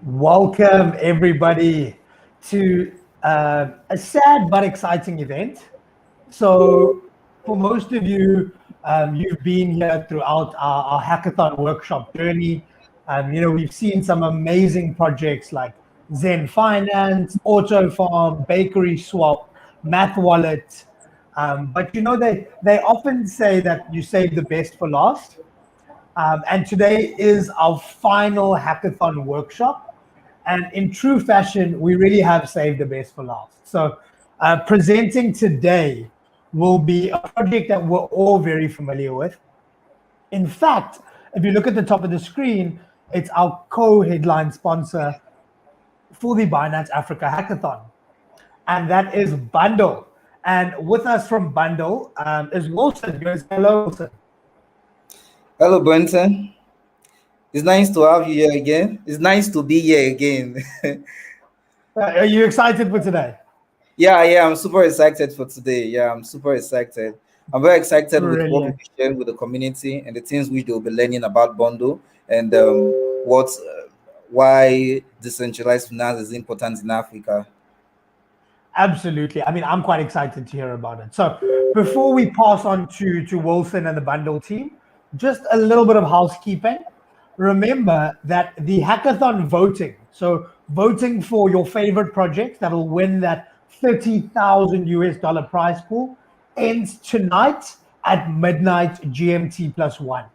Welcome, everybody, to a sad but exciting event. So, for most of you, you've been here throughout our hackathon workshop journey. We've seen some amazing projects like Zen Finance, Auto Farm, Bakery Swap, Math Wallet. But they often say that you save the best for last. And today is our final hackathon workshop. And in true fashion, we really have saved the best for last. So presenting today will be a project that we're all very familiar with. In fact, if you look at the top of the screen, it's our co-headline sponsor for the Binance Africa Hackathon, and that is Bundle. And with us from Bundle is Wilson. Hello, Wilson. Hello, Brenton. It's nice to have you here again. It's nice to be here again. Are you excited for today? Yeah, I'm super excited for today. Yeah, I'm super excited. I'm very excited with what we'll be sharing with the community and the things which they'll be learning about Bundle and why decentralized finance is important in Africa. Absolutely. I mean, I'm quite excited to hear about it. So before we pass on to Wilson and the Bundle team, just a little bit of housekeeping. Remember that the hackathon voting, so voting for your favorite project that'll win that 30,000 US dollar prize pool, ends tonight at midnight GMT +1.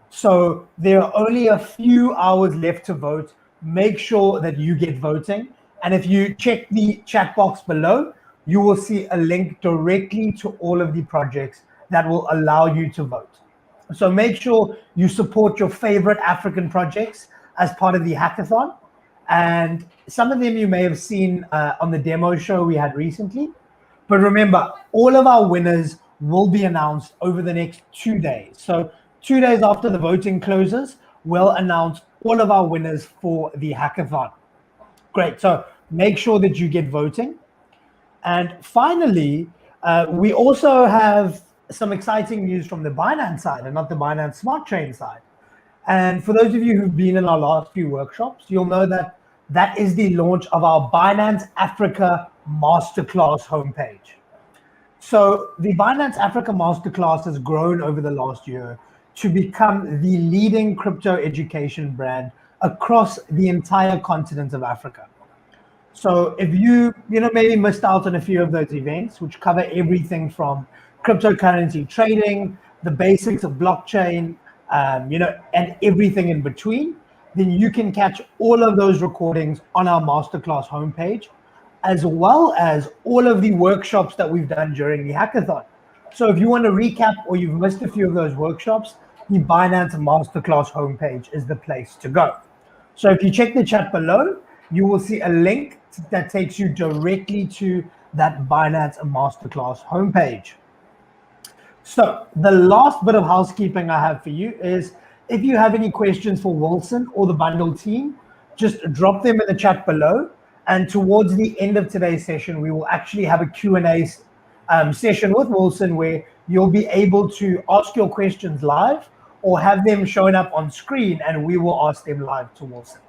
So there are only a few hours left to vote. Make sure that you get voting. And if you check the chat box below, you will see a link directly to all of the projects that will allow you to vote. So make sure you support your favorite African projects as part of the hackathon. And some of them you may have seen on the demo show we had recently. But remember, all of our winners will be announced over the next 2 days. So 2 days after the voting closes, we'll announce all of our winners for the hackathon. Great. So make sure that you get voting. And finally, we also have some exciting news from the Binance side and not the Binance Smart Chain side. And for those of you who've been in our last few workshops, you'll know that that is the launch of our Binance Africa Masterclass homepage. So the Binance Africa Masterclass has grown over the last year to become the leading crypto education brand across the entire continent of Africa. So if you maybe missed out on a few of those events, which cover everything from cryptocurrency trading, the basics of blockchain, and everything in between, then you can catch all of those recordings on our masterclass homepage, as well as all of the workshops that we've done during the hackathon. So if you want to recap or you've missed a few of those workshops, the Binance Masterclass homepage is the place to go. So if you check the chat below, you will see a link that takes you directly to that Binance Masterclass homepage. So the last bit of housekeeping I have for you is if you have any questions for Wilson or the Bundle team, just drop them in the chat below. And towards the end of today's session, we will actually have a Q&A session with Wilson where you'll be able to ask your questions live or have them shown up on screen and we will ask them live to Wilson.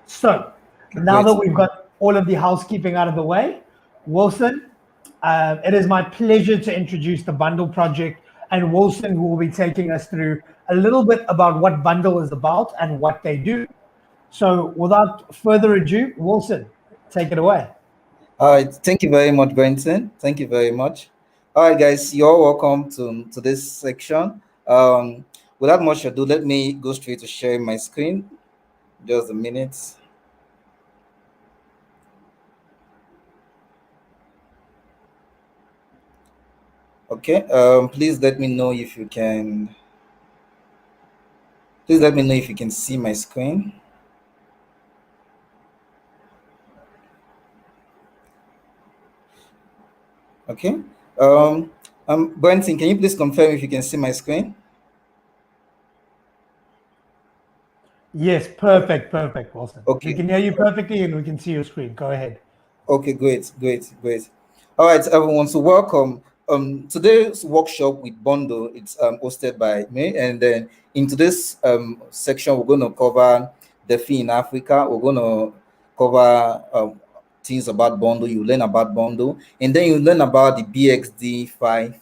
So now that we've got all of the housekeeping out of the way, Wilson, it is my pleasure to introduce the Bundle project, and Wilson will be taking us through a little bit about what Bundle is about and what they do. So without further ado, Wilson, take it away. All right, thank you very much, Brenton. Thank you very much. All right, guys, you're welcome to this section. Without much ado, let me go straight to sharing my screen. Just a minute. Okay, please let me know if you can. Please let me know if you can see my screen. Okay. Brenton, can you please confirm if you can see my screen? Yes, perfect, Wilson. Okay. We can hear you perfectly and we can see your screen. Go ahead. Okay, great. All right, everyone. So welcome. Today's workshop with Bundle, it's hosted by me, and then in today's section we're going to cover DeFi in Africa. We're going to cover things about bundle. You learn about bundle, and then you learn about the BXD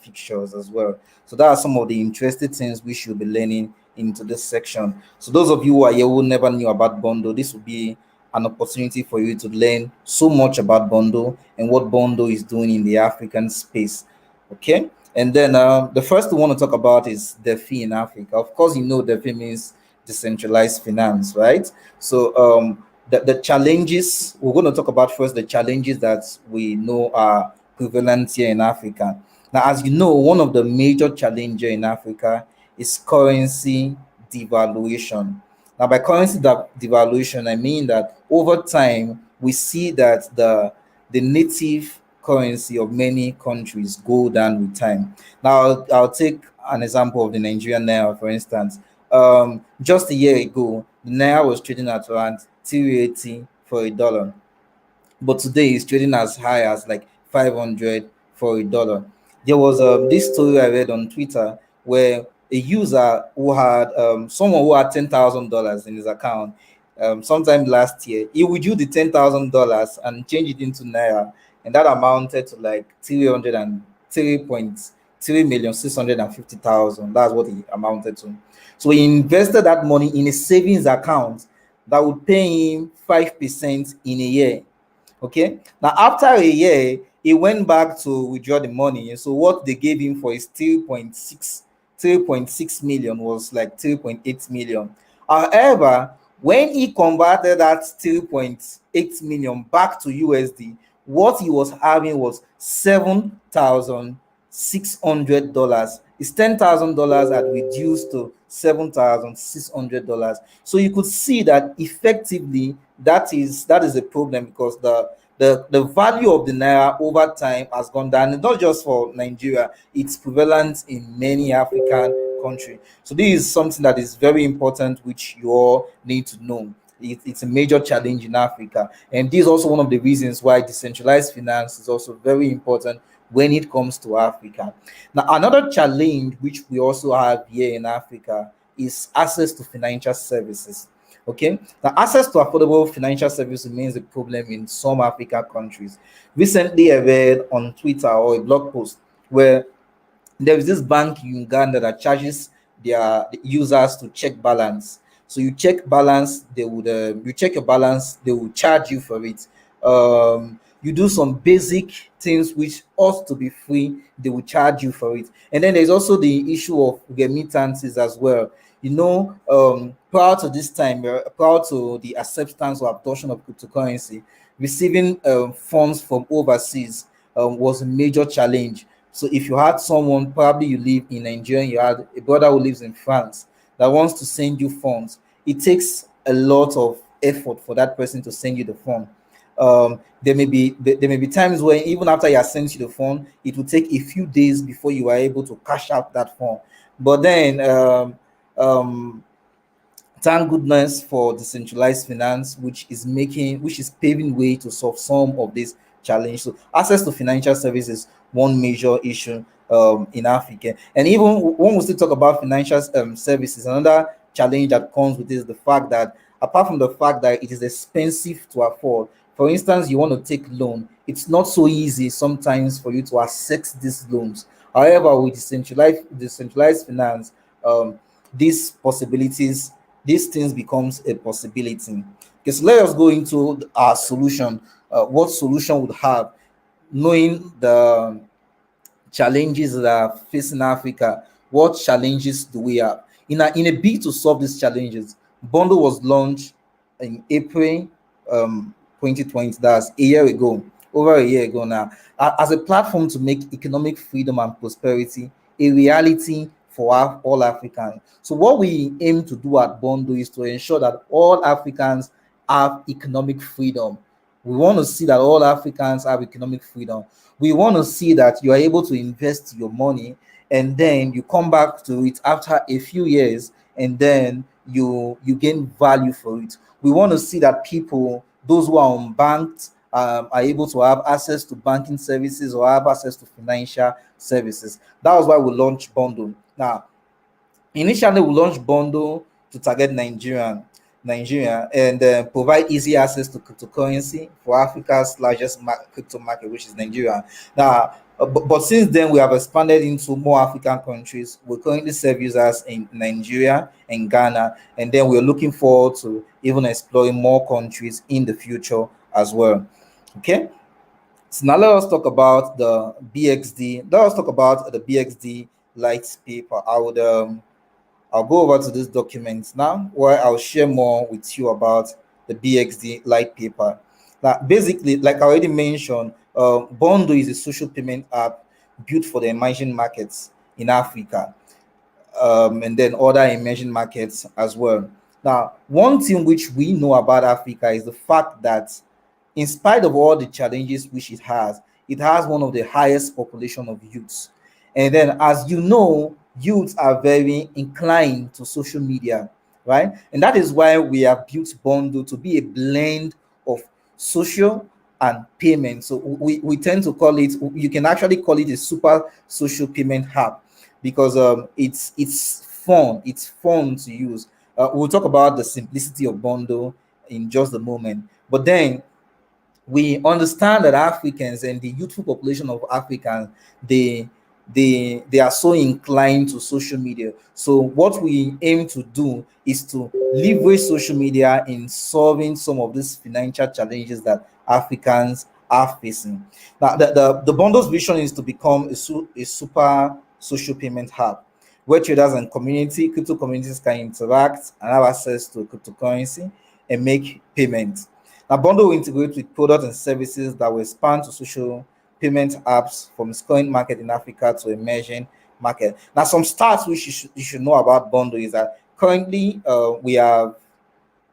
fixtures as well. So that are some of the interesting things we should be learning into this section. So those of you who are here who never knew about bundle, this will be an opportunity for you to learn so much about bundle and what bundle is doing in the African space. Okay. And then the first we want to talk about is DeFi in Africa. Of course, you know DeFi means decentralized finance, right? So the challenges we're going to talk about first, the challenges that we know are prevalent here in Africa. Now, as you know, one of the major challenges in Africa is currency devaluation. Now, by currency devaluation, I mean that over time we see that the native currency of many countries go down with time. Now, I'll take an example of the Nigerian naira, for instance. Just a year ago, the naira was trading at around 280 for a dollar, but today it's trading as high as like 500 for a dollar. There was this story I read on Twitter where a user who had someone who had $10,000 in his account sometime last year, he would use the $10,000 and change it into naira, and that amounted to like 303.3 million 650,000. That's what he amounted to. So he invested that money in a savings account that would pay him 5% in a year. Okay. Now, after a year, he went back to withdraw the money. So what they gave him for his 3.6 million was like 3.8 million. However, when he converted that 3.8 million back to USD, what he was having was $7,600. His $10,000 had reduced to $7,600. So you could see that effectively that is a problem, because the value of the naira over time has gone down. And not just for Nigeria, it's prevalent in many African countries. So this is something that is very important, which you all need to know. It's a major challenge in Africa, and this is also one of the reasons why decentralized finance is also very important when it comes to Africa. Now, another challenge which we also have here in Africa is access to financial services. Okay, now access to affordable financial service remains a problem in some African countries. Recently, I read on Twitter or a blog post where there is this bank in Uganda that charges their users to check balance. So you check balance, they would you check your balance, they will charge you for it. You do some basic things which ought to be free, they will charge you for it. And then there's also the issue of remittances as well. You know, prior to this time, prior to the acceptance or adoption of cryptocurrency, receiving funds from overseas was a major challenge. So if you had someone, probably you live in Nigeria, you had a brother who lives in France that wants to send you funds, it takes a lot of effort for that person to send you the fund. There may be times when even after he has sent you the fund, it will take a few days before you are able to cash out that fund. But then um, thank goodness for decentralized finance, which is paving way to solve some of these challenges. So access to financial services, one major issue in Africa. And even when we still talk about financial services, another challenge that comes with this is the fact that, apart from the fact that it is expensive to afford, for instance, you want to take loan, it's not so easy sometimes for you to access these loans. However, with decentralized finance, um, these possibilities, these things becomes a possibility. Okay, so let us go into our solution. What solution would have, knowing the challenges that are facing Africa? What challenges do we have? In a bid to solve these challenges, Bundle was launched in April 2020. That's a year ago, over a year ago now, as a platform to make economic freedom and prosperity a reality for all Africans. So what we aim to do at Bundle is to ensure that all Africans have economic freedom. We want to see that all Africans have economic freedom. We want to see that you are able to invest your money, and then you come back to it after a few years, and then you gain value for it. We want to see that people, those who are unbanked, are able to have access to banking services or have access to financial services. That was why we launched Bundle. Now, initially we launched Bundle to target Nigeria, and provide easy access to cryptocurrency for Africa's largest crypto market, which is Nigeria. Now, but since then, we have expanded into more African countries. We currently serve users in Nigeria and Ghana, and then we're looking forward to even exploring more countries in the future as well. Okay. So now let us talk about the BXD. Let us talk about the BXD light paper. I'll go over to this document now where I'll share more with you about the BXD light paper. Now, basically, like I already mentioned, Bondo is a social payment app built for the emerging markets in Africa, and then other emerging markets as well. Now, one thing which we know about Africa is the fact that in spite of all the challenges which it has one of the highest population of youths. And then, as you know, youths are very inclined to social media, right? And that is why we have built Bondo to be a blend of social and payment. So we tend to call it, you can actually call it a super social payment hub, because it's fun to use. We'll talk about the simplicity of Bondo in just a moment. But then we understand that Africans and the youthful population of Africans, they they are so inclined to social media. So what we aim to do is to leverage social media in solving some of these financial challenges that Africans are facing. Now, the bundle's vision is to become a super social payment hub where traders and crypto communities can interact and have access to cryptocurrency and make payments. Now, Bundle will integrate with products and services that will expand to social payment apps from its current market in Africa to emerging market. Now, some stats which you should know about Bundle is that currently we have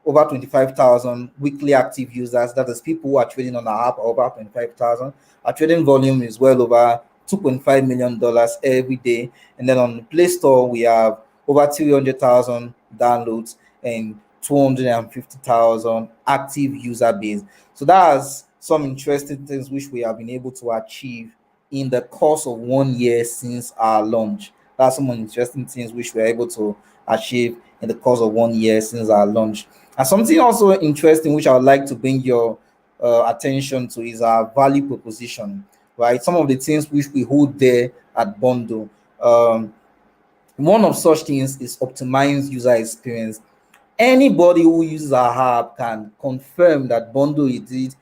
over 25,000 weekly active users. That is people who are trading on our app, over 25,000. Our trading volume is well over $2.5 million every day. And then on the Play Store, we have over 300,000 downloads and 250,000 active user base. So that's some interesting things which we have been able to achieve in the course of 1 year since our launch. That's some interesting things which we're able to achieve in the course of 1 year since our launch. And something also interesting which I would like to bring your attention to is our value proposition, right? Some of the things which we hold there at Bundle. One of such things is optimize user experience. Anybody who uses our app can confirm that Bundle indeed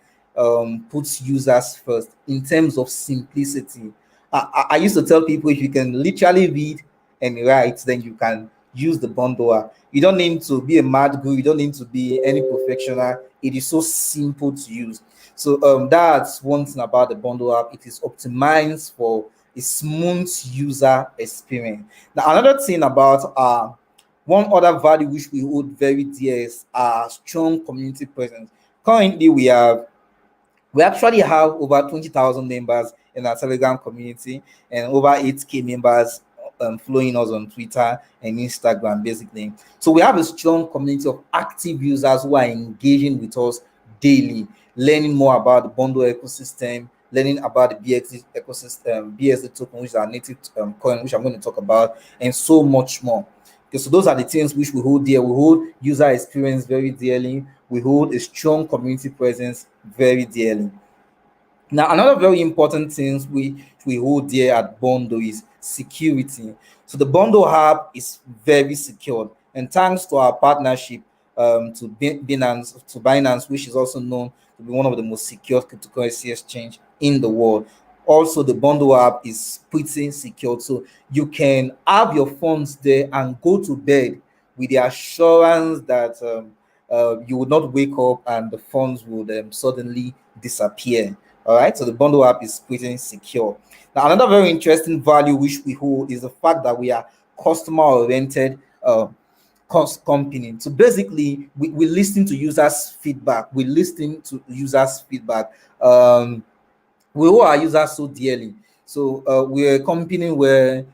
puts users first in terms of simplicity. I used to tell people if you can literally read and write, then you can use the Bundle app. You don't need to be a mad guru, you don't need to be any professional. It is so simple to use. So that's one thing about the Bundle app. It is optimized for a smooth user experience. Now, another thing about one other value which we hold very dear is our strong community presence. Currently, we actually have over 20,000 members in our Telegram community and over 8K members following us on Twitter and Instagram, basically. So we have a strong community of active users who are engaging with us daily, learning more about the Bundle ecosystem, learning about the BXD ecosystem, BSD token, which is our native coin, which I'm going to talk about, and so much more. Okay, so those are the things which we hold dear. We hold user experience very dearly. We hold a strong community presence very dearly. Now, another very important thing we hold dear at Bondo is security. So the Bondo app is very secure, and thanks to our partnership to Binance, which is also known to be one of the most secure cryptocurrency exchange in the world. Also, the Bondo app is pretty secure, so you can have your funds there and go to bed with the assurance that you would not wake up and the funds would suddenly disappear. All right, so the Bundle app is pretty secure. Now, another very interesting value which we hold is the fact that we are customer oriented cost company. So basically, we listen to users' feedback. We listen to users' feedback. We owe our users so dearly. So we're a company where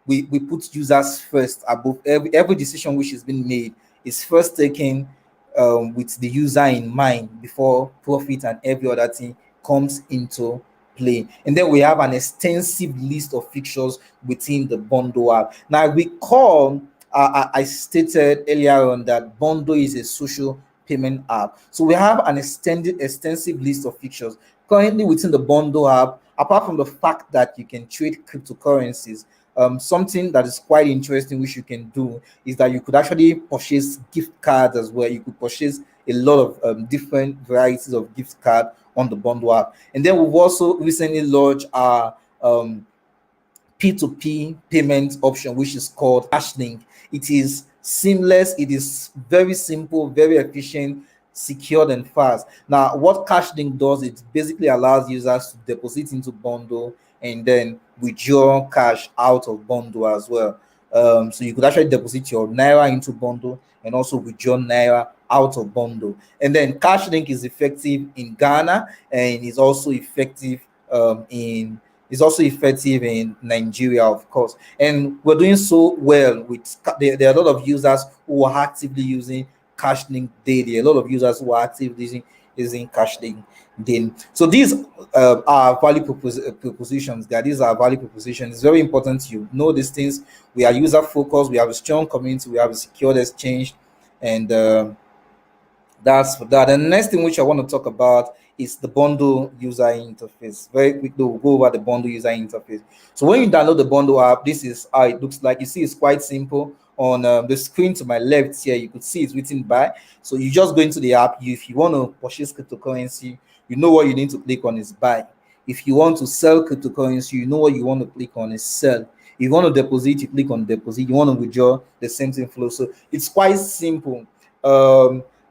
we put users first above every decision which has been made is first taken with the user in mind before profit and every other thing comes into play. And then we have an extensive list of features within the Bundle app. Now we call I stated earlier on that Bondo is a social payment app. So we have an extensive list of features currently within the Bondo app. Apart from the fact that you can trade cryptocurrencies, something that is quite interesting which you can do is that you could actually purchase gift cards as well. You could purchase a lot of different varieties of gift card on the Bondo app. And then we've also recently launched our P2P payment option, which is called Cashlink. It is seamless, it is very simple, very efficient, secured, and fast. Now, what Cashlink does, it basically allows users to deposit into Bundle and then withdraw cash out of Bundle as well. So you could actually deposit your Naira into Bundle and also withdraw Naira out of Bundle. And then Cashlink is effective in Ghana and is also effective in Nigeria, of course. And we're doing so well with there are a lot of users who are actively using Cashlink daily. A lot of users who are actively using Cashlink daily. So these are value propositions. That these are value propositions. It's very important you know these things. We are user focused. We have a strong community. We have a secure exchange, and that's for that. And the next thing which I want to talk about is the bundle user interface. Very quickly, we'll go over the bundle user interface. So when you download the bundle app, this is how it looks like. You see, it's quite simple. On the screen to my left here, you could see it's written buy. So you just go into the app. If you want to purchase cryptocurrency, you know what you need to click on is buy. If you want to sell cryptocurrency, you know what you want to click on is sell. If you want to deposit, you click on deposit. You want to withdraw, the same thing flow. So it's quite simple.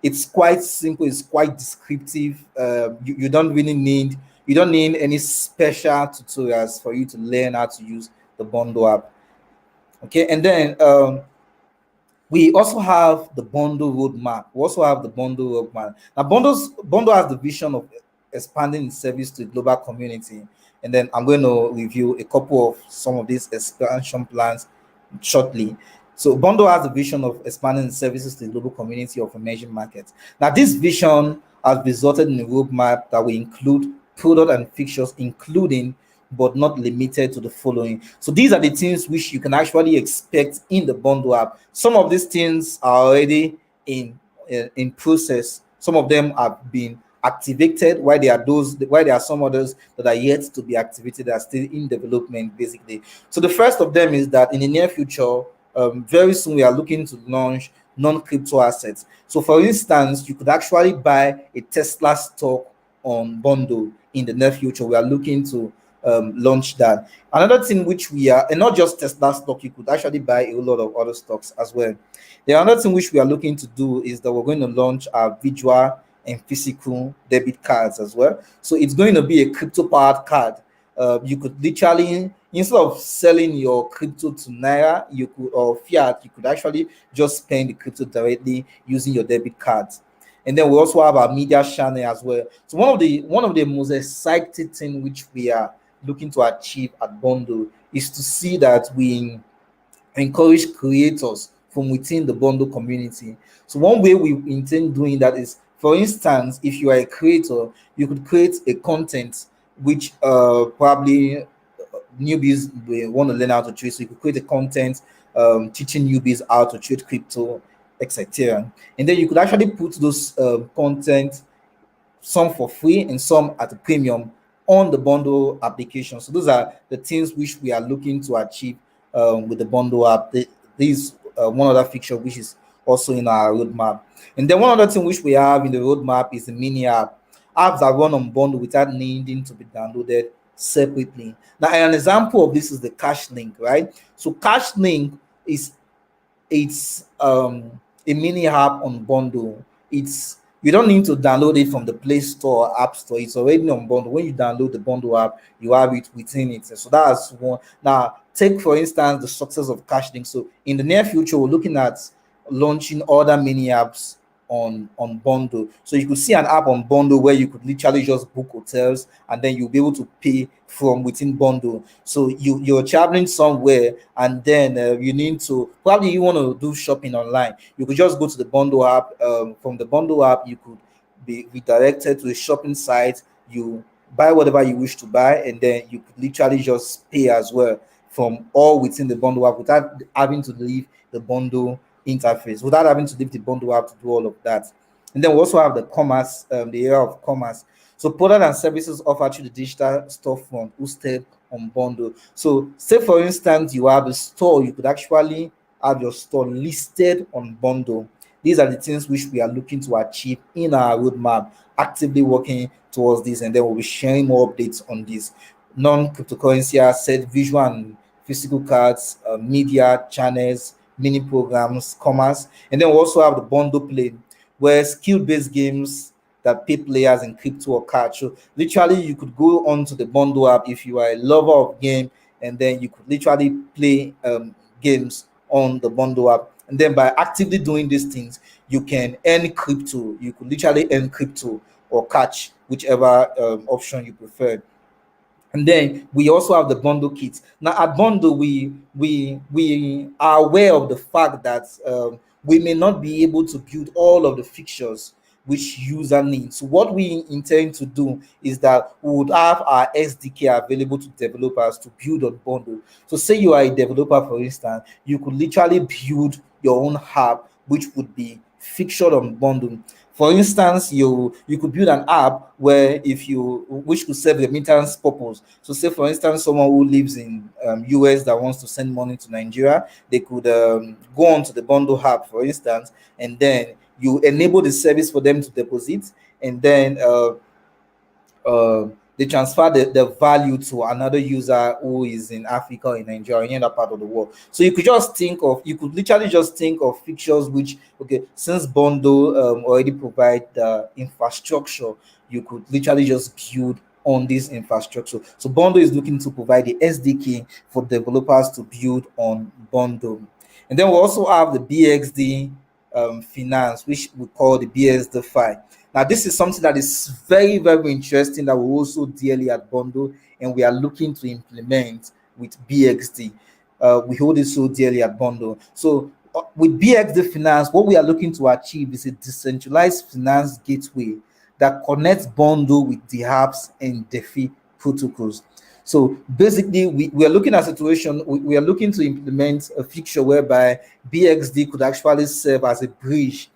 It's quite simple, it's quite descriptive. You don't really need any special tutorials for you to learn how to use the bundle app. Okay, and then we also have the bundle roadmap. We also have the bundle roadmap. Now, bundle has the vision of expanding its service to the global community. And then I'm going to review a couple of some of these expansion plans shortly. So Bundle has the vision of expanding the services to the global community of emerging markets. Now, this vision has resulted in a roadmap that will include product and features, including but not limited to the following. So these are the things which you can actually expect in the Bundle app. Some of these things are already in process. Some of them have been activated, while there are some others that are yet to be activated, that are still in development, basically. So the first of them is that in the near future, very soon we are looking to launch non-crypto assets. So for instance, you could actually buy a Tesla stock on Bundle in the near future. We are looking to launch that. Another thing which we are, and not just Tesla stock, you could actually buy a lot of other stocks as well. The other thing which we are looking to do is that we're going to launch our visual and physical debit cards as well. So it's going to be a crypto powered card. You could literally, instead of selling your crypto to Naira, you could, or fiat, you could actually just spend the crypto directly using your debit cards. And then we also have our media channel as well. So one of the most exciting thing which we are looking to achieve at Bundle is to see that we encourage creators from within the Bundle community. So one way we intend doing that is, for instance, if you are a creator, you could create a content which probably newbies will want to learn how to trade. So you could create a content teaching newbies how to trade crypto, etc. And then you could actually put those content, some for free and some at a premium, on the Bundle application. So those are the things which we are looking to achieve with the Bundle app. These one other feature which is also in our roadmap. And then one other thing which we have in the roadmap is the mini app. Apps that run on Bundle without needing to be downloaded separately. Now, an example of this is the Cash Link, right? So Cash Link is a mini app on Bundle. You don't need to download it from the Play Store or App Store. It's already on Bundle. When you download the Bundle app, you have it within it. So that's one. Now, take for instance the success of Cashlink. So in the near future, we're looking at launching other mini apps on Bundle. So you could see an app on Bundle where you could literally just book hotels and then you'll be able to pay from within Bundle. So you're traveling somewhere and then you need to, probably you want to do shopping online. You could just go to the Bundle app. From the Bundle app, you could be redirected to a shopping site. You buy whatever you wish to buy, and then you could literally just pay as well from all within the Bundle app without having to leave the bundle interface without having to leave the bundle app to do all of that. And then we also have the commerce, the area of commerce. So product and services offered through the digital storefront hosted on bundle. So say for instance you have a store, you could actually have your store listed on bundle. These are the things which we are looking to achieve in our roadmap, actively working towards this, and then we'll be sharing more updates on this. Non-cryptocurrency asset, visual and physical cards, media channels, mini programs, commerce, and then we also have the bundle play, where skill-based games that pay players in crypto or cash. So literally, you could go onto the bundle app if you are a lover of game, and then you could literally play games on the bundle app. And then by actively doing these things, you can earn crypto. You could literally earn crypto or catch, whichever option you prefer. And then we also have the bundle kits. Now at bundle, we are aware of the fact that we may not be able to build all of the fixtures which user needs. So what we intend to do is that we would have our SDK available to developers to build on bundle. So say you are a developer, for instance, you could literally build your own app which would be featured on bundle. For instance, you could build an app where if you which could serve the remittance purpose. So say for instance someone who lives in US that wants to send money to Nigeria, they could go onto the bundle app, for instance, and then you enable the service for them to deposit, and then they transfer the value to another user who is in Africa or in Nigeria or any other part of the world. So you could literally just think of features which, okay, since bundle already provide the infrastructure, you could literally just build on this infrastructure. So bundle is looking to provide the SDK for developers to build on bundle. And then we also have the BXD finance, which we call the BSD Fi. Now, this is something that is very, very interesting that we also dearly at Bundle, and we are looking to implement with BXD. We hold it so dearly at Bundle. So, with BXD Finance, what we are looking to achieve is a decentralized finance gateway that connects Bundle with the apps and DeFi protocols. So basically, we are looking at a situation, we are looking to implement a feature whereby BXD could actually serve as a bridge,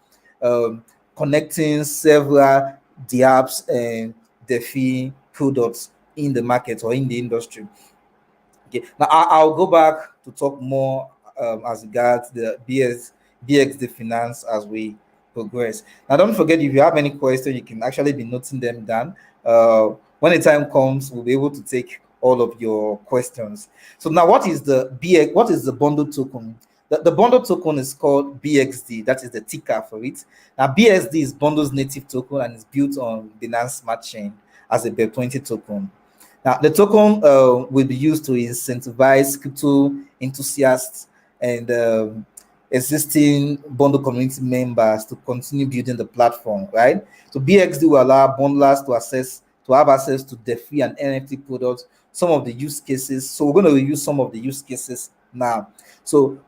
connecting several the apps and DeFi products in the market or in the industry. Okay, now I'll go back to talk more as regards the BXD Finance as we progress. Now, don't forget, if you have any questions, you can actually be noting them down. When the time comes, we'll be able to take all of your questions. So now, what is the bundle token? The bundle token is called BXD. That is the ticker for it. Now, BSD is bundle's native token and is built on Binance Smart Chain as a BEP20 token. Now, the token will be used to incentivize crypto enthusiasts and existing bundle community members to continue building the platform, right? So BXD will allow bundlers to have access to DeFi and NFT products, some of the use cases. So we're going to review some of the use cases now. So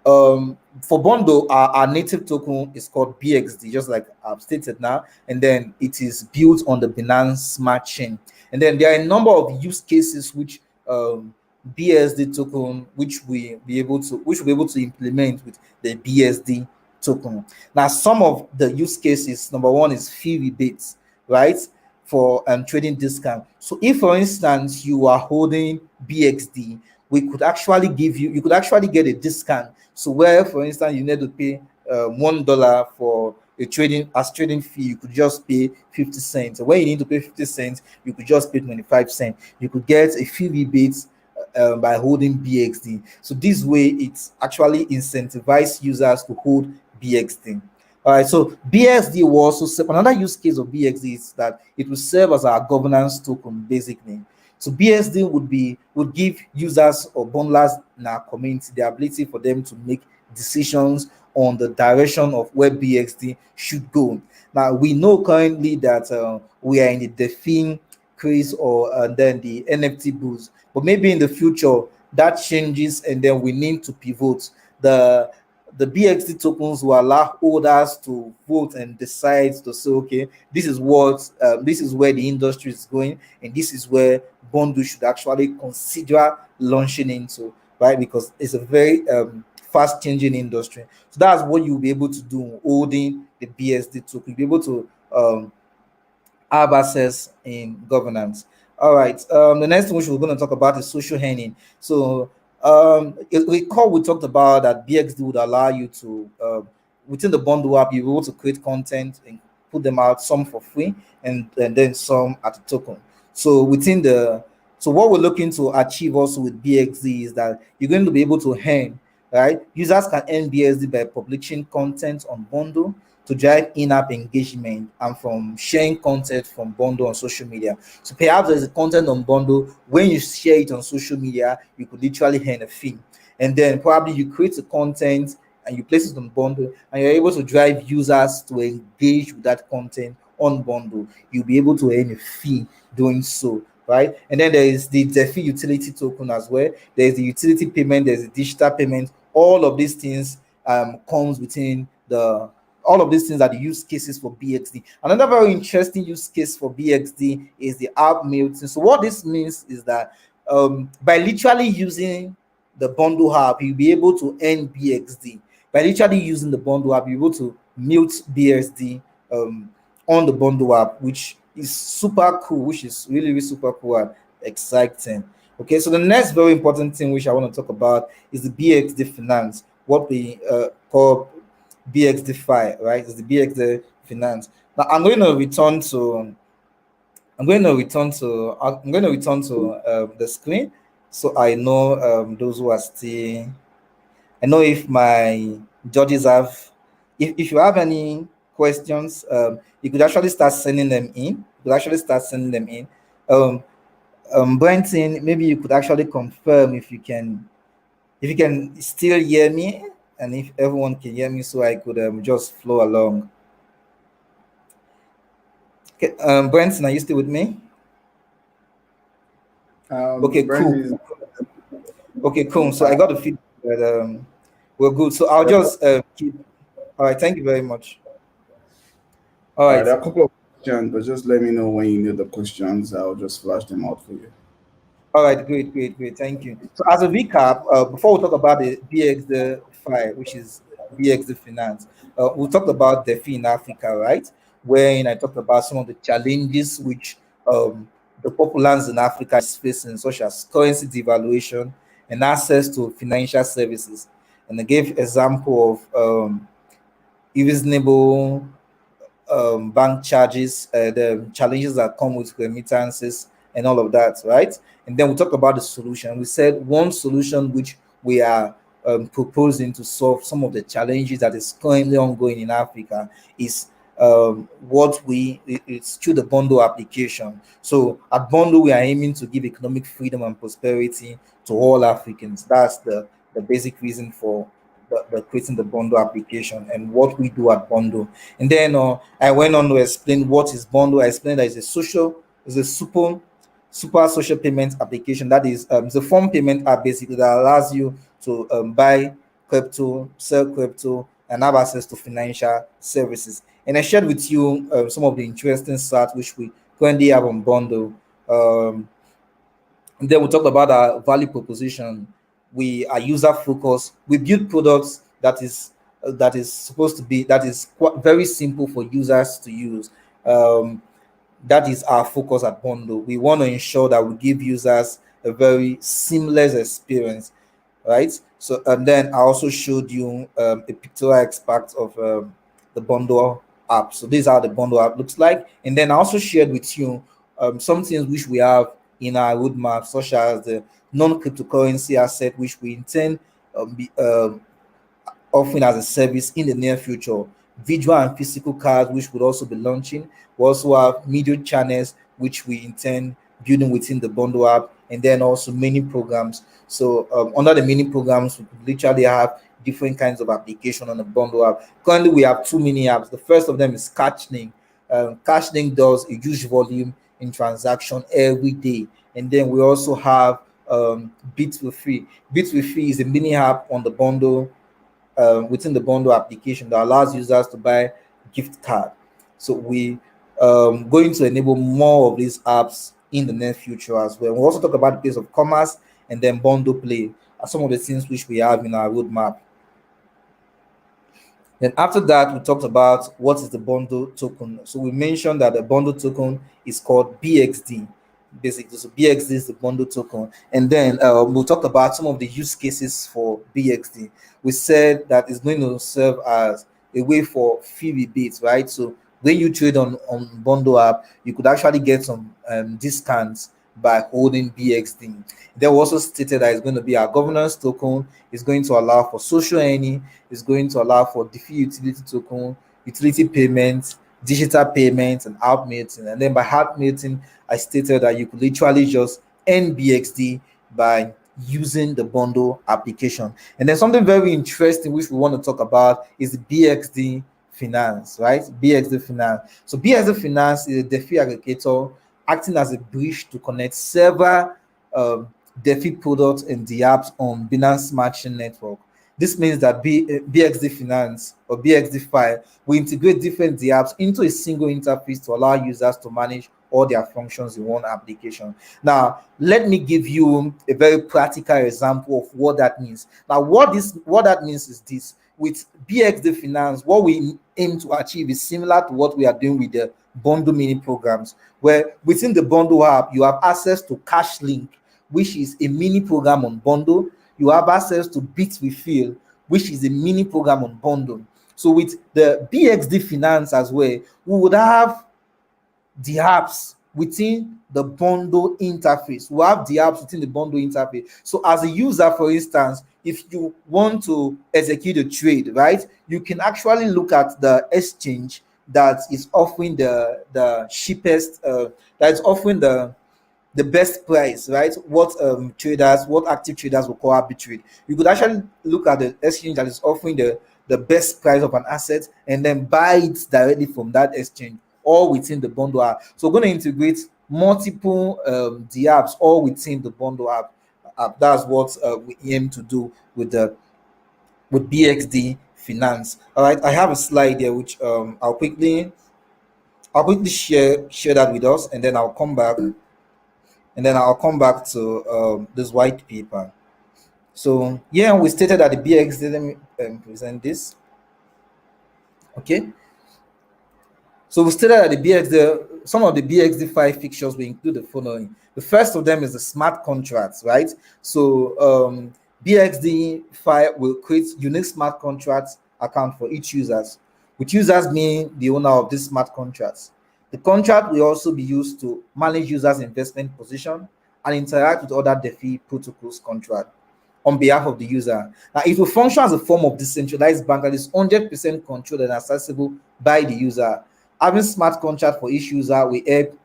for bundle, our native token is called BXD, just like I've stated now, and then it is built on the Binance Smart Chain. And then there are a number of use cases which BSD token, which we'll be able to implement with the BSD token. Now, some of the use cases, number one is fee rebates, right? For trading discount. So if, for instance, you are holding BXD, you could actually get a discount. So where, for instance, you need to pay $1 for a trading fee, you could just pay 50 cents. When you need to pay 50 cents, you could just pay 25 cents. You could get a fee rebate by holding BXD. So this way, it actually incentivizes users to hold BXD. All right, so BSD will also serve another use case of BXD is that it will serve as our governance token, basically. So BSD would give users or bundlers in our community the ability for them to make decisions on the direction of where BXD should go. Now we know currently that we are in the DeFi craze or then the NFT boost, but maybe in the future that changes and then we need to pivot. The BXD tokens will allow holders to vote and decide to say, okay, this is where the industry is going, and this is where bundle should actually consider launching into, right? Because it's a very fast changing industry. So that's what you'll be able to do holding the BSD token. You'll be able to have access in governance. All right. The next thing which we're going to talk about is social earning. So recall we talked about that BXD would allow you to within the bundle app, you're able to create content and put them out, some for free and then some at a token. So within the so what we're looking to achieve also with BXD is that you're going to be able to earn, right? Users can earn BSD by publishing content on bundle to drive in-app engagement and from sharing content from bundle on social media. So perhaps there's a content on bundle. When you share it on social media, you could literally earn a fee. And then probably you create the content and you place it on bundle, and you're able to drive users to engage with that content on bundle. You'll be able to earn a fee doing so, right? And then there is the DeFi utility token as well. There's the utility payment, there's the digital payment. All of these things comes within the all of these things are the use cases for BXD. Another very interesting use case for BXD is the app melting. So what this means is that by literally using the bundle app, you'll be able to earn BXD. By literally using the bundle app, you're able to mute BSD on the bundle app, which is super cool, which is really, really super cool and exciting. Okay, so the next very important thing which I want to talk about is the BXD Finance, what we call BXD Fi, right? It's the BXD Finance. Now I'm going to return to the screen so I know those who are still. I know if my judges have, if you have any questions, you could actually start sending them in. Brenton, maybe you could actually confirm if you can still hear me, and if everyone can hear me, so I could just flow along. Okay, Brenton, are you still with me? Okay, cool. Okay, cool. So I got the feedback that we're good. So I'll just keep. All right, thank you very much. All right. There are a couple of questions, but just let me know when you need the questions. I'll just flash them out for you. All right, great. Thank you. So as a recap, before we talk about the BXD Fi, which is BXD Finance, we talked about DeFi in Africa, right? Wherein I talked about some of the challenges which the populace in Africa is facing, such as currency devaluation and access to financial services. And I gave example of reasonable bank charges, the challenges that come with remittances, and all of that, right? And then we talk about the solution. We said one solution which we are proposing to solve some of the challenges that is currently ongoing in Africa is it's through the bundle application. So at bundle, we are aiming to give economic freedom and prosperity to all Africans. That's the basic reason for the creating the bundle application and what we do at bundle. And then I went on to explain what is bundle. I explained that it's a super social payment application. That is it's a phone payment app basically that allows you to buy crypto, sell crypto, and have access to financial services. And I shared with you some of the interesting stats which we currently have on bundle. And then we talked about our value proposition. We are user focused. We build products that is supposed to be very simple for users to use. That is our focus at bundle. We want to ensure that we give users a very seamless experience, right? So, and then I also showed you a pictorial extract of the bundle app. So this is how the bundle app looks like. And then I also shared with you some things which we have in our roadmap, such as the non-cryptocurrency asset, which we intend offering as a service in the near future. Visual and physical cards, which would also be launching. We also have media channels, which we intend building within the bundle app, and then also mini programs. So under the mini programs, we could literally have different kinds of application on the bundle app. Currently, we have two mini apps. The first of them is Catchling. Catchling does a huge volume in transaction every day, and then we also have Bits with Free. Bits with Free is a mini app on the bundle within the bundle application that allows users to buy gift card. So we going to enable more of these apps in the near future as well. We'll also talk about the place of commerce and then bundle play are some of the things which we have in our roadmap. Then after that, we talked about what is the bundle token. So we mentioned that the bundle token is called BXD. Basically, so BXD is the bundle token. And then we talked about some of the use cases for BXD. We said that it's going to serve as a way for fee rebates, right? So when you trade on bundle app, you could actually get some discounts by holding BXD. They also stated that it's going to be our governance token. It's going to allow for social earning. It's going to allow for DeFi utility token, utility payments, digital payments, and out melting. And then by hard melting, I stated that you could literally just earn BXD by using the bundle application. And then something very interesting which we want to talk about is the BXD Finance, right? BXD Finance. So BXD Finance is a DeFi aggregator acting as a bridge to connect several DeFi products and the apps on Binance Smart Chain network. This means that BXD Finance or BXD File will integrate different apps into a single interface to allow users to manage all their functions in one application. Now, let me give you a very practical example of what that means. Now, what that means is this: with BXD Finance, what we aim to achieve is similar to what we are doing with the bundle mini programs, where within the bundle app you have access to Cash Link, which is a mini program on bundle. You have access to Bit Refill, which is a mini program on bundle. So with the BXD Finance as well, we would have the apps within the bundle interface. We have the apps within the bundle interface. So as a user, for instance, if you want to execute a trade, right, you can actually look at the exchange that is offering the cheapest, that is offering the best price, right? What active traders will call arbitrage. You could actually look at the exchange that is offering the best price of an asset and then buy it directly from that exchange, all within the bundle app. So we're going to integrate multiple the apps all within the bundle app. That's what we aim to do with BXD Finance. All right, I have a slide here which I'll quickly share that with us, and then I'll come back to this white paper. So yeah, we stated that the BXD, let me present this. Okay. So we stated that the BXD, some of the BXD5 fixtures will include the following. The first of them is the smart contracts, right? So BXD5 will create unique smart contracts account for each users, with users being the owner of these smart contracts. The contract will also be used to manage users' investment position and interact with other DeFi protocols contract on behalf of the user. Now, it will function as a form of decentralized bank that is 100% controlled and accessible by the user. Having smart contract for each user will help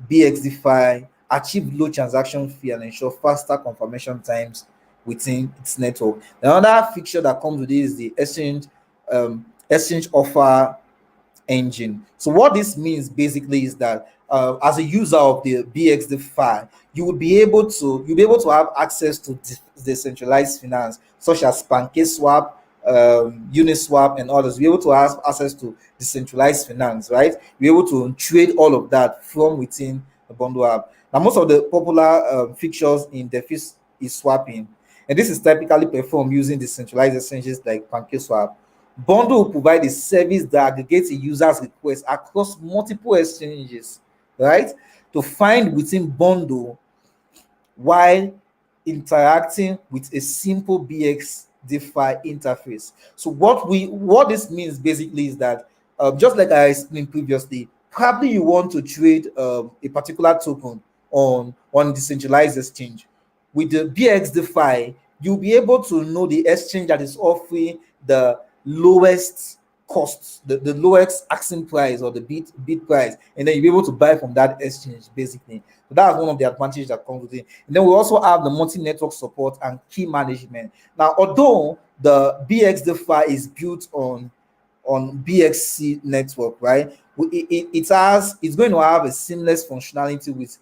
BXDFi achieve low transaction fee and ensure faster confirmation times within its network. Another feature that comes with this is the exchange offer engine. So what this means basically is that as a user of the BXDFi, you'll be able to have access to decentralized finance such as PancakeSwap, Uniswap, and others. You'll be able to have access to decentralized finance, right? You're able to trade all of that from within the bundle app. Now, most of the popular features in DeFi is swapping, and this is typically performed using decentralized exchanges like PancakeSwap. Bundle will provide a service that aggregates a user's request across multiple exchanges, right? To find within bundle while interacting with a simple BXDFi interface. So what this means basically is that just like I explained previously, probably you want to trade a particular token on decentralized exchange. With the BXDFi, you'll be able to know the exchange that is offering the lowest costs, the lowest asking price or the bid price, and then you'll be able to buy from that exchange basically. So that's one of the advantages that comes with it. And then we also have the multi-network support and key management. Now, although the BXDFi is built on BXC network, right? It's going to have a seamless functionality with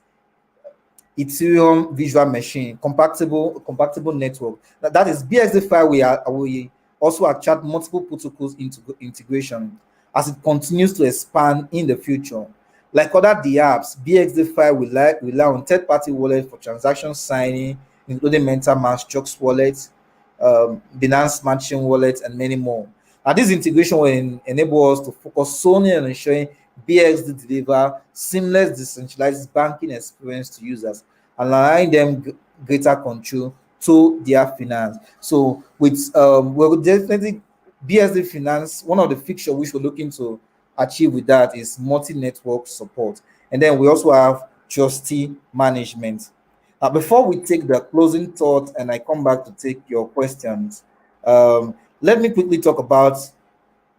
Ethereum Visual Machine compatible network. That is BSD we also attract multiple protocols into integration as it continues to expand in the future. Like other apps, BXD5 will rely on third-party wallets for transaction signing, including MetaMask, Chuck's wallet, Binance Smart Chain wallet, and many more. This integration will enable us to focus solely on ensuring BXD deliver seamless, decentralized banking experience to users, allowing them greater control to their finance. So with we'll definitely BSD Finance, one of the features which we're looking to achieve with that is multi-network support. And then we also have trustee management. Now, before we take the closing thought and I come back to take your questions, let me quickly talk about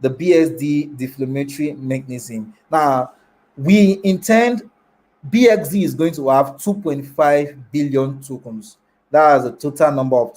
the BSD deflationary mechanism. Now, we intend BXD is going to have 2.5 billion tokens. That's the total number of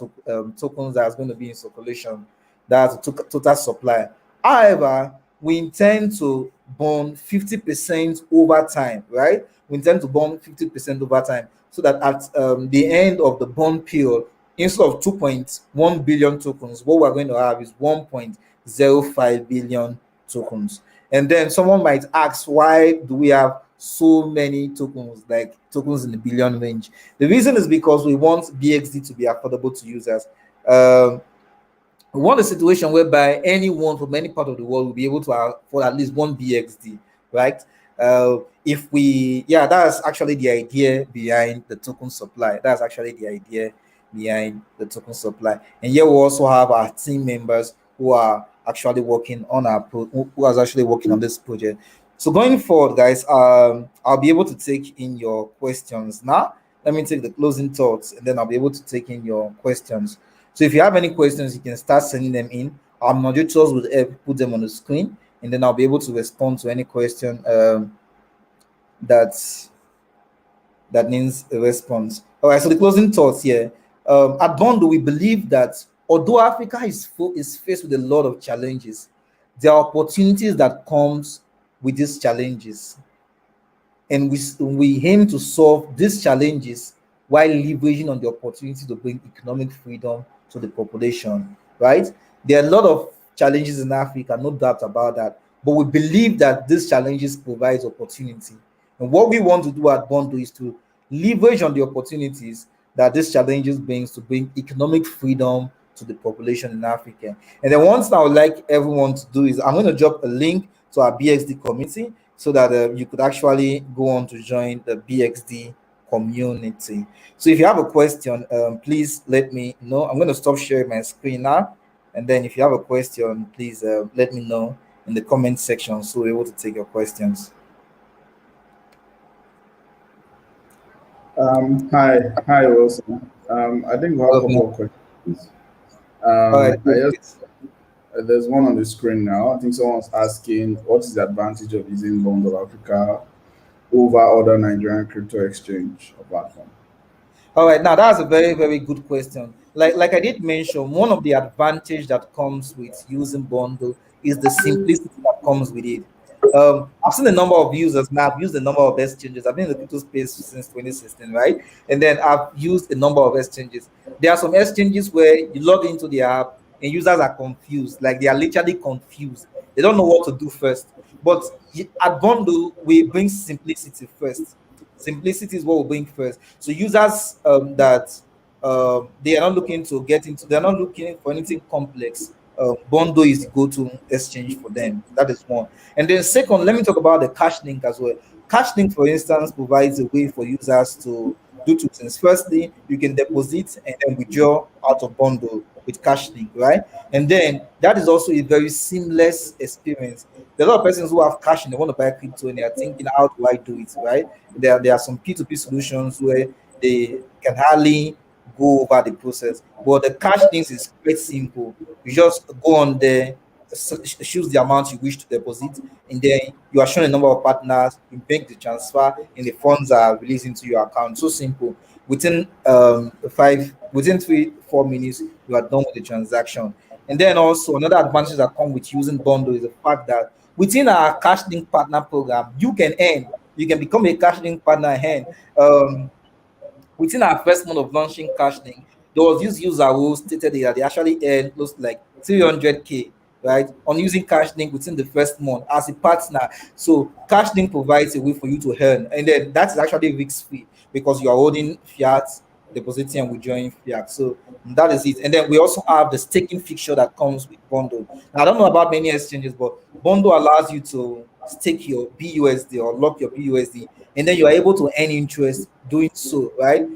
tokens that's going to be in circulation. That's the total supply. However, we intend to burn 50% over time, right? We intend to burn 50% over time so that at the end of the burn period, instead of 2.1 billion tokens, what we're going to have is 1.05 billion tokens. And then someone might ask, why do we have so many tokens, like tokens in the billion range? The reason is because we want BXD to be affordable to users. We want a situation whereby anyone from any part of the world will be able to afford at least one BXD, right? If we, yeah, that's actually the idea behind the token supply. That's actually the idea behind the token supply. And here we also have our team members who are actually working on who is actually working on this project. So going forward, guys, I'll be able to take in your questions now. Let me take the closing thoughts, and then I'll be able to take in your questions. So if you have any questions, you can start sending them in. Our moderators will put them on the screen, and then I'll be able to respond to any question that needs a response. All right. So the closing thoughts here. At Bondo, we believe that although Africa is faced with a lot of challenges, there are opportunities that comes with these challenges, and we aim to solve these challenges while leveraging on the opportunity to bring economic freedom to the population, right? There are a lot of challenges in Africa, no doubt about that, but we believe that these challenges provide opportunity. And what we want to do at Bondo is to leverage on the opportunities that these challenges brings to bring economic freedom to the population in Africa. And then one thing I would like everyone to do is I'm going to drop a link to our BXD community so that you could actually go on to join the BXD community. So if you have a question, please let me know. I'm going to stop sharing my screen now. And then if you have a question, please let me know in the comment section so we're able to take your questions. Hi, Wilson. I think we have a couple of questions. All right. There's one on the screen now. I think someone's asking, what is the advantage of using Bondo Africa over other Nigerian crypto exchange or platform? All right, now that's a very, very good question. Like I did mention, one of the advantage that comes with using Bondo is the simplicity that comes with it. I've seen a number of users now. I've used a number of exchanges. I've been in the crypto space since 2016, right? And then I've used a number of exchanges. There are some exchanges where you log into the app and users are confused, like they are literally confused. They don't know what to do first. But at Bondo, we bring simplicity first. Simplicity is what we bring first. So users that they are not looking to get into, they're not looking for anything complex. Bondo is the go-to exchange for them. That is one. And then second, let me talk about the cash link as well. Cash link, for instance, provides a way for users to do two things. Firstly, you can deposit and then withdraw out of Bondo with cash link, right? And then that is also a very seamless experience. There are a lot of persons who have cash and they want to buy crypto and they are thinking, how do I do it, right? There are some P2P solutions where they can hardly go over the process. But the cash things is quite simple. You just go on there, choose the amount you wish to deposit, and then you are shown a number of partners, you make the transfer, and the funds are released into your account. So simple. Within 3-4 minutes, you are done with the transaction. And then also another advantage that come with using Bundle is the fact that within our cash link partner program, you can earn. You can become a cash link partner and within our first month of launching CashLink, there was this user who stated that they actually earned close to like 300K, right, on using CashLink within the first month as a partner. So CashLink provides a way for you to earn, and then that is actually risk free because you are holding fiat depositing and withdrawing fiat. So that is it. And then we also have the staking fixture that comes with Bundle. Now, I don't know about many exchanges, but Bundle allows you to stake your BUSD or lock your BUSD, and then you are able to earn interest doing so, right?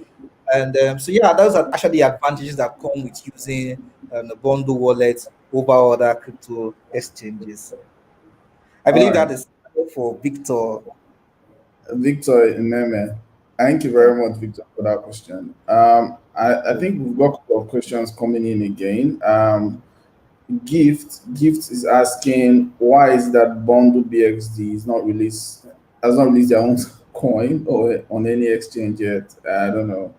And so yeah, those are actually advantages that come with using the Bundle wallet over other crypto exchanges. I All believe that right. is for Victor. Victor Ineme, thank you Yeah. very much, Victor, for that question. I think we've got a couple of questions coming in again. Gift is asking why is that Bundle BXD is not released has not released their own coin or on any exchange yet. I don't know.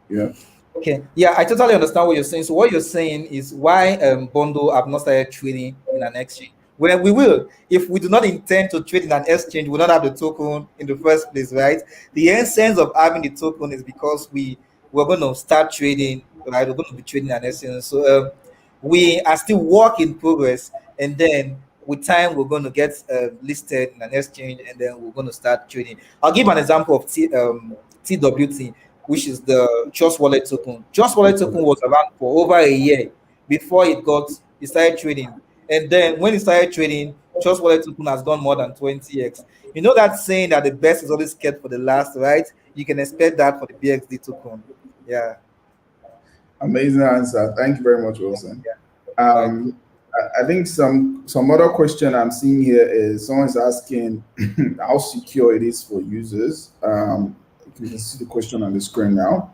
Yeah. Okay. Yeah, I totally understand what you're saying. So what you're saying is why Bundle have not started trading in an exchange. Well, we will. If we do not intend to trade in an exchange, we will not have the token in the first place, right? The essence of having the token is because we're going to start trading, right? We're going to be trading an exchange. So we are still work in progress, and then with time we're going to get listed in an exchange, and then we're going to start trading. I'll give an example of TWT, which is the Trust Wallet token. Trust Wallet token was around for over a year before it started trading. And then when it started trading, Trust Wallet token has gone more than 20x. You know that saying that the best is always kept for the last, right? You can expect that for the BXD token. Yeah. Amazing answer. Thank you very much, Wilson. All right, cool. I think some other question I'm seeing here is someone's asking how secure it is for users. You can see the question on the screen now.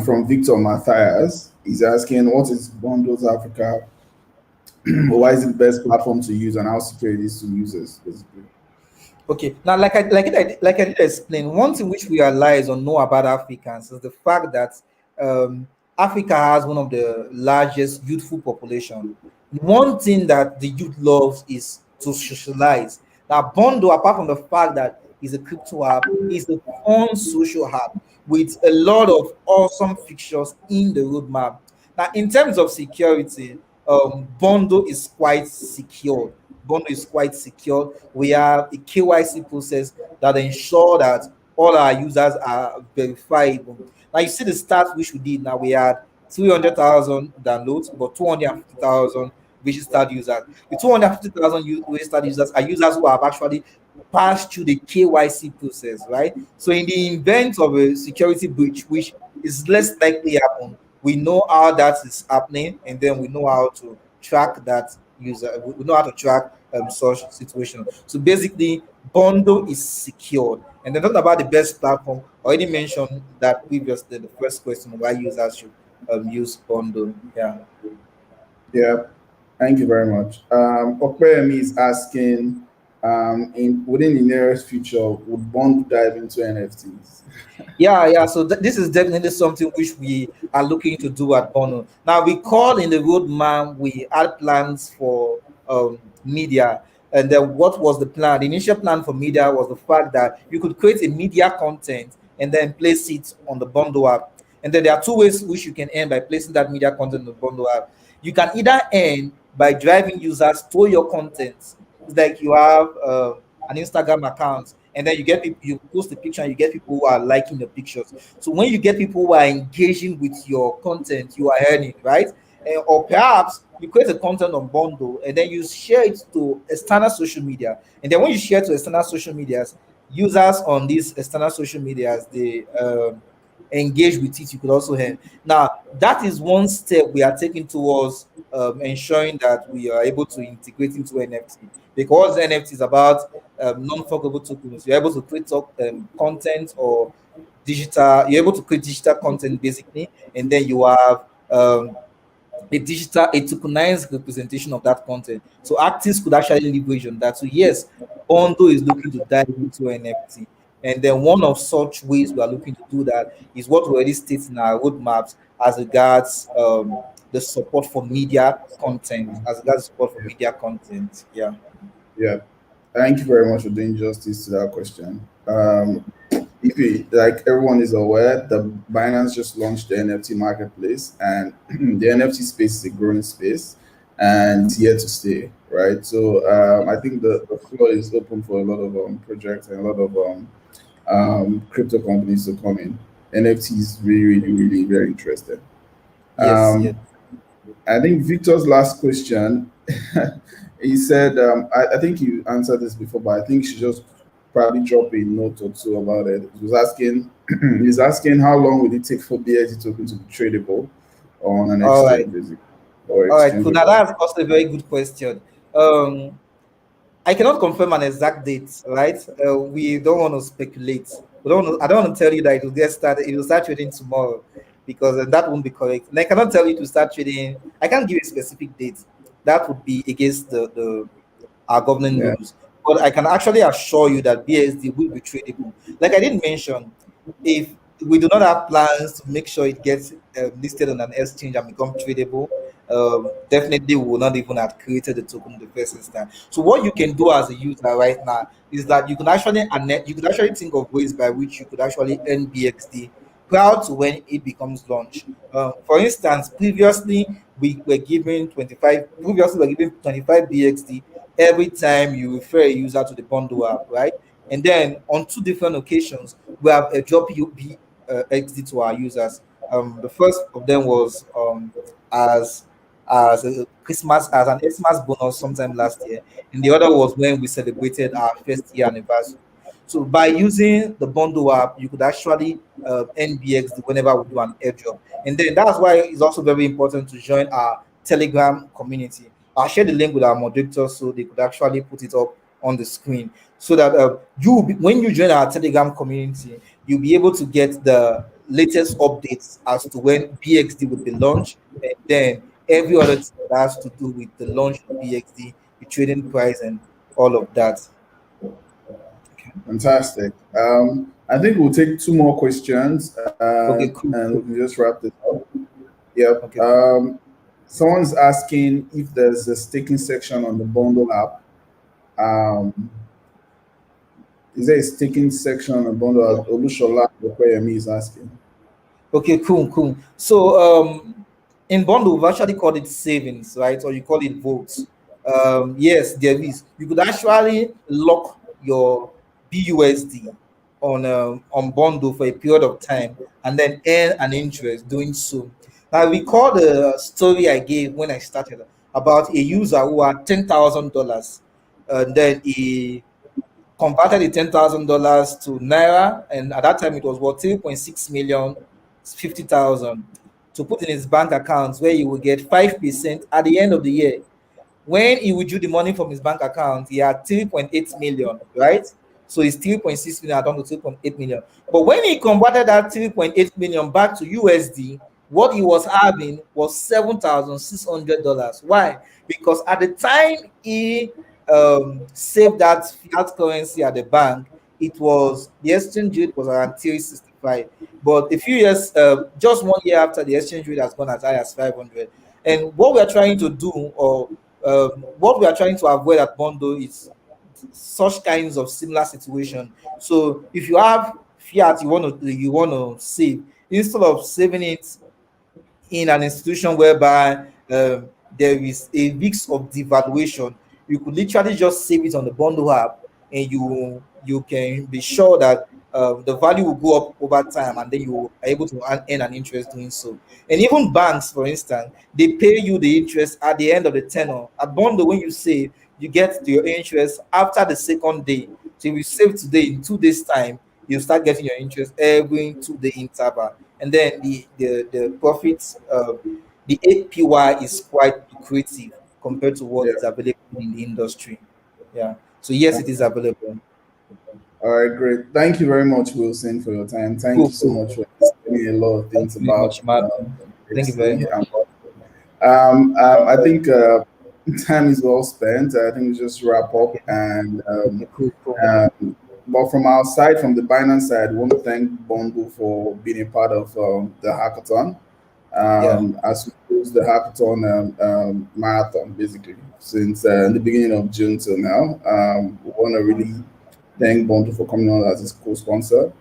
From Victor Matthias, he's asking what is Bundles Africa, why is it the best platform to use, and how secure it is to users, basically. Okay. Now, like I did explain, one thing which we realize or know about Africans is the fact that Africa has one of the largest youthful population. One thing that the youth loves is to socialize. Now, Bondo, apart from the fact that it's a crypto app, is a fun social app with a lot of awesome features in the roadmap. Now, in terms of security, Bondo is quite secure. Bondo is quite secure. We have a KYC process that ensure that all our users are verifiable. Now you see the stats which we did. Now we had 300,000 downloads, but 250,000 registered users. The 250,000 registered users are users who have actually passed through the KYC process, right? So in the event of a security breach, which is less likely happen, we know how that is happening, and then we know how to track that user. We know how to track such situation. So basically, Bondo is secured. And then talking about the best platform, I already mentioned that previously. The first question why users should use Bondo. Yeah. Yeah, thank you very much. Okpeyemi is asking, in within the nearest future, would Bond dive into NFTs? Yeah. So this is definitely something which we are looking to do at Bono. Now we call in the roadmap, we had plans for media. And then what was the plan? The initial plan for media was the fact that you could create a media content and then place it on the Bondo app. And then there are two ways which you can earn by placing that media content on the Bondo app. You can either earn by driving users to your content. It's like you have an Instagram account, and then you get people, you post the picture, and you get people who are liking the pictures. So when you get people who are engaging with your content, you are earning, right? Or perhaps you create a content on Bundle and then you share it to external social media. And then when you share to external social medias, users on these external social medias, they engage with it, you could also earn. Now, that is one step we are taking towards ensuring that we are able to integrate into NFT, because NFT is about non-fungible tokens. You're able to create content or you're able to create digital content basically, and then you have a tokenized representation of that content. So artists could actually leverage on that. So yes, Bondo is looking to dive into NFT. And then one of such ways we are looking to do that is what we already state in our roadmaps as regards the support for media content, as regards support for media content. Yeah. Yeah, thank you very much for doing justice to that question. If you, like everyone is aware, the Binance just launched the NFT marketplace, and the NFT space is a growing space, and it's here to stay, right? So I think the floor is open for a lot of projects and a lot of crypto companies to come in. NFT is really, really, really very interesting. Yes, yes. I think Victor's last question, he said, I think you answered this before, but I think you should just probably drop a note or two about it. He was asking, he's asking how long will it take for BSD token to be tradable on an All right. exchange, basically, or All right. So now exchangeable. that's also a very good question. Um, I cannot confirm an exact date, right? We don't want to speculate. We don't. I don't want to tell you that it will get started. It will start trading tomorrow, because that won't be correct. And I cannot tell you to start trading. I can't give a specific date. That would be against the our governing Yeah, rules. But I can actually assure you that BSD will be tradable. Like I did mention, if we do not have plans to make sure it gets listed on an exchange and become tradable, definitely we will not even have created the token in the first instance. So what you can do as a user right now is that you could actually think of ways by which you could actually earn BXD prior to when it becomes launch. For instance, previously we were giving 25 BXD every time you refer a user to the bundle app, right? And then on two different occasions, we have a drop XD to our users. The first of them was as as a Christmas as an Xmas bonus sometime last year, and the other was when we celebrated our first year anniversary. So by using the bundle app, you could actually NBX whenever we do an airdrop. And then that's why it's also very important to join our Telegram community. I'll share the link with our moderators so they could actually put it up on the screen, so that when you join our Telegram community, you'll be able to get the latest updates as to when BXD will be launched, and then every other thing that has to do with the launch of BXD, the trading price, and all of that. fantastic. I think we'll take two more questions, Okay, cool, and we cool. can just wrap this up. Yep. Okay, cool. Someone's asking if there's a staking section on the bundle app. Um, is there a staking section on the bundle app? Olushola Okoyemi is asking. Okay, cool, cool. So in bundle, we've actually called it savings, right? Or you call it votes. Yes, there is. You could actually lock your BUSD on bundle for a period of time and then earn an interest doing so. Now we recall the story I gave when I started about a user who had $10,000, and then he converted the $10,000 to naira, and at that time it was what 3.6 million, 50,000 to put in his bank account, where he will get 5% at the end of the year. When he withdrew the money from his bank account, he had 3.8 million, right? So it's 3.6 million down to 3.8 million. But when he converted that 3.8 million back to USD, what he was having was $7,600. Why? Because at the time he saved that fiat currency at the bank, it was the exchange rate was around 365. But a few years, just 1 year after, the exchange rate has gone as high as 500. And what we are trying to do, or what we are trying to avoid at Bondo, is such kinds of similar situation. So if you have fiat you want to save, instead of saving it in an institution whereby there is a mix of devaluation, you could literally just save it on the bundle app, and you can be sure that the value will go up over time, and then you are able to earn an interest doing so. And even banks, for instance, they pay you the interest at the end of the tenor. At bundle, when you save, you get your interest after the second day. So if you save today, in 2 days time you start getting your interest every 2 day interval, and then the profits, the APY is quite lucrative compared to what Yeah. is available in the industry. Yeah. So yes, it is available. All right, great. Thank you very much, Wilson, for your time. Thank Cool, you so cool. much for explaining a lot of Thank things you very about much, Martin. Thank you very BSD. much. I think time is well spent. I think we just wrap up. Okay. And Okay. Cool. Cool. but from our side, from the Binance side, we want to thank Bongo for being a part of the hackathon. Yeah. As we close the hackathon marathon, basically, since the beginning of June till now. We want to really thank Bondo for coming on as his co-sponsor.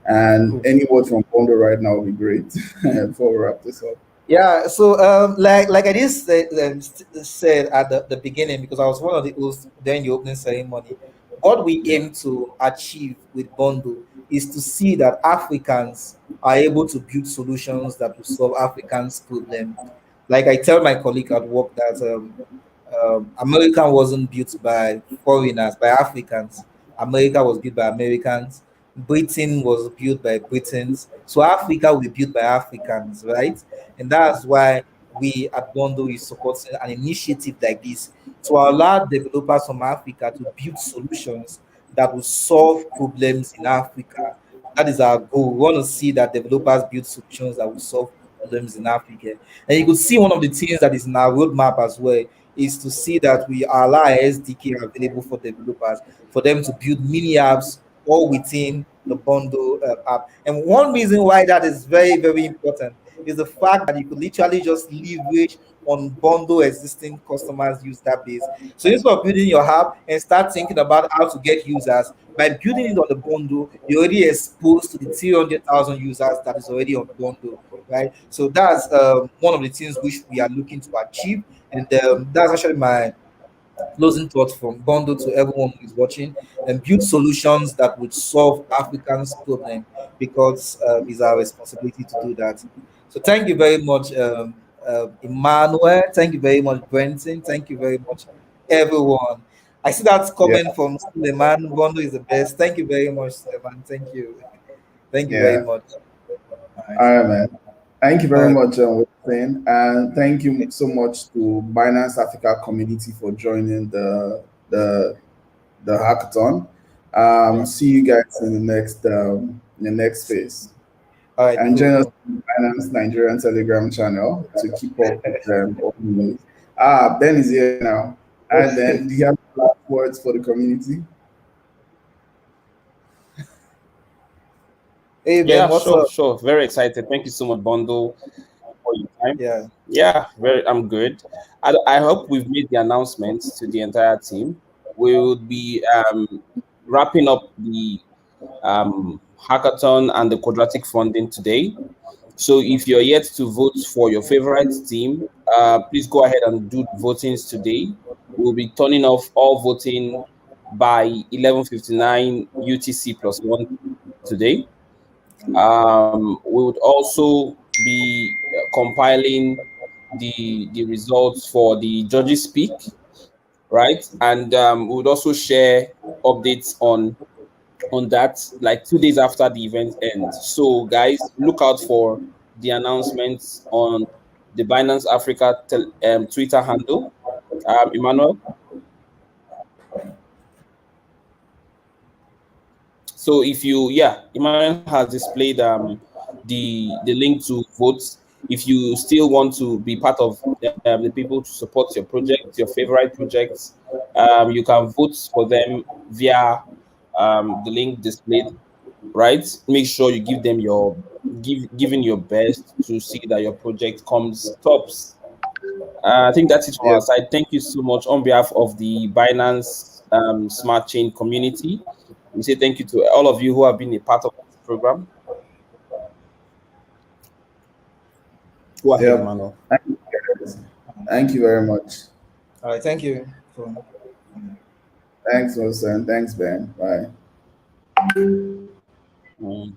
And Cool. any word from Bondo right now would be great before we wrap this up. Yeah, so like I just said at the beginning, because I was one of the hosts during the opening ceremony, what we aim to achieve with Bondo is to see that Africans are able to build solutions that will solve Africans' problem. Like I tell my colleague at work that America wasn't built by foreigners, by Africans. America was built by Americans. Britain was built by Britons. So Africa will be built by Africans, right? And that's why we at Bondo is supporting an initiative like this to allow developers from Africa to build solutions that will solve problems in Africa. That is our goal. We want to see that developers build solutions that will solve problems in Africa. And you could see one of the things that is in our roadmap as well is to see that we allow SDK available for developers for them to build mini apps all within the bundle app. And one reason why that is very, very important is the fact that you could literally just leverage on bundle existing customers user base. So instead of building your app and start thinking about how to get users, by building it on the bundle, you're already exposed to the 300,000 users that is already on bundle, right? So that's one of the things which we are looking to achieve, and that's actually my closing thoughts from Bundle to everyone who is watching, and build solutions that would solve Africans' problem, because it's our responsibility to do that. So thank you very much, Emmanuel. Thank you very much, Brenton. Thank you very much, everyone. I see that Yeah, comment from Suleiman. Bundle is the best. Thank you very much, Suleiman. Thank you. Thank you very yeah. much. All right. All right, man. Thank you All very right. much, Wilson. And thank you so much to Binance Africa community for joining the the hackathon. See you guys in the next phase. All right. And Cool. join us Cool. on Binance Nigerian Telegram channel to keep up with all the news. Ben is here now. And Ben, do you have last words for the community? Hey Ben, Yeah, what's sure, up? sure. Very excited. Thank you so much, Bundle, for your time. Yeah. Yeah, very. I'm good. I hope we've made the announcements to the entire team. We will be wrapping up the hackathon and the quadratic funding today. So if you're yet to vote for your favorite team, please go ahead and do votings today. We'll be turning off all voting by 11:59 UTC plus one today. We would also be compiling the results for the judges speak, right? And we would also share updates on that like 2 days after the event ends. So guys, look out for the announcements on the Binance Africa Twitter handle. Emmanuel. So if you, yeah, Emmanuel has displayed the link to vote. If you still want to be part of the people to support your project, your favorite projects, you can vote for them via the link displayed. Right? Make sure you give them your giving your best to see that your project comes tops. I think that's it from Yeah. our side. Thank you so much on behalf of the Binance Smart Chain community. We say thank you to all of you who have been a part of this program. Go ahead, Yep. Emmanuel. Thank you very much. All right. Thank you. Thanks, Wilson. Thanks, Ben. Bye. Mm.